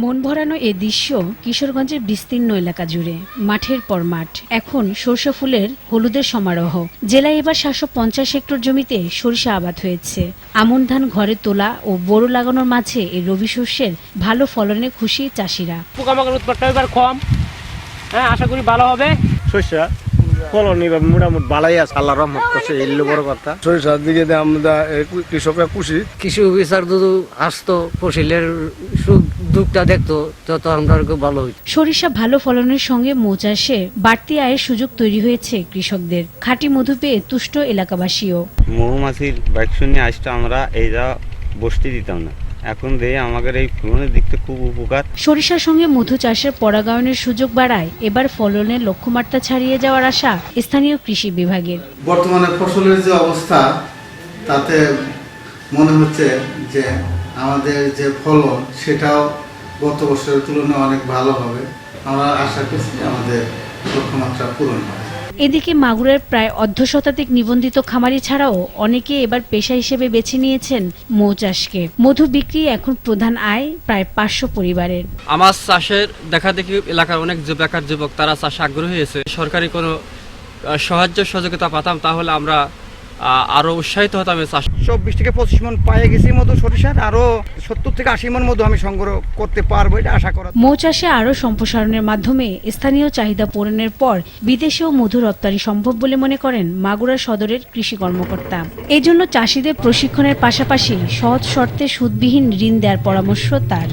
মন ভরানো এ দৃশ্য কিশোরগঞ্জের বিস্তীর্ণ এলাকা জুড়ে মাঠের পর মাঠ। এখন সরষে ফুলের হলুদের সমারোহ। জেলায় এবার 750 হেক্টর জমিতে সরিষা আবাদ হয়েছে। আমন ধান ঘরে তোলা ও বোরো লাগানোর মাঝে এই রবি শস্যের ভালো ফলনে খুশি চাষিরা। পোকামাকড় উৎপাতটা এবার কম, আশা করি ভালো হবে। সরিষা ফলন এবার মোটামুটি ভালোই আছে, আল্লাহ রহমত করছে, এগুলো বড় কথা। সরিষার দিকে আমরা কৃষকরা খুশি। কৃষি অফিসার যদি আসতো, ফসলের সুখ দুঃখটা দেখতো, তত আমরা ভালো হইতো। সরিষা ভালো ফলনের সঙ্গে মৌ চাষে বাড়তি আয়ের সুযোগ তৈরি হয়েছে কৃষকদের। খাঁটি মধু পেয়ে তুষ্ট এলাকাবাসীও। মৌমাছির বাইক শুনে আসতে আমরা এইটা বসতে দিতাম না, এখন দিয়ে আমাদের এই ফলনের দিকটা খুব উপকার। সরিষার সঙ্গে মধু চাষের পরাগায়নের সুযোগ বাড়ায় এবার ফলনের লক্ষ্যমাত্রা ছাড়িয়ে যাওয়ার আশা স্থানীয় কৃষি বিভাগের। বর্তমানে ফসলের যে অবস্থা, তাতে মনে হচ্ছে যে আমাদের যে ফলন সেটাও গত বছরের তুলনায় অনেক ভালো হবে। আমরা আশা করছি আমাদের লক্ষ্যমাত্রা পূরণ হবে। এদিকে মাগুরার প্রায় অর্ধশতাধিক নিবন্ধিত খামারি ছাড়াও অনেকে এবার পেশা হিসেবে বেছে নিয়েছেন মৌ চাষকে। মধু বিক্রি এখন প্রধান আয় প্রায় 500 পরিবারের। আমার চাষের দেখা দেখি এলাকার অনেক বেকার যুবক তারা চাষে আগ্রহী হয়েছে। সরকারি কোনো সাহায্য সহযোগিতা পাতাম তাহলে আমরা আরো উৎসাহিত হতাম। 24 থেকে 25 মন পায়ে গেছি মধু সরিষার, আরো 70 থেকে 80 মন মধু আমি সংগ্রহ করতে পারবো, এটা আশা করা। মৌ চাষে আরো সম্প্রসারণের মাধ্যমে স্থানীয় চাহিদা পূরণের পর বিদেশেও মধু রপ্তানি সম্ভব বলে মনে করেন মাগুরা সদরের কৃষি কর্মকর্তা। এই জন্য চাষিদের প্রশিক্ষণের পাশাপাশি সহজ শর্তে সুদবিহীন ঋণ দেওয়ার পরামর্শ তার।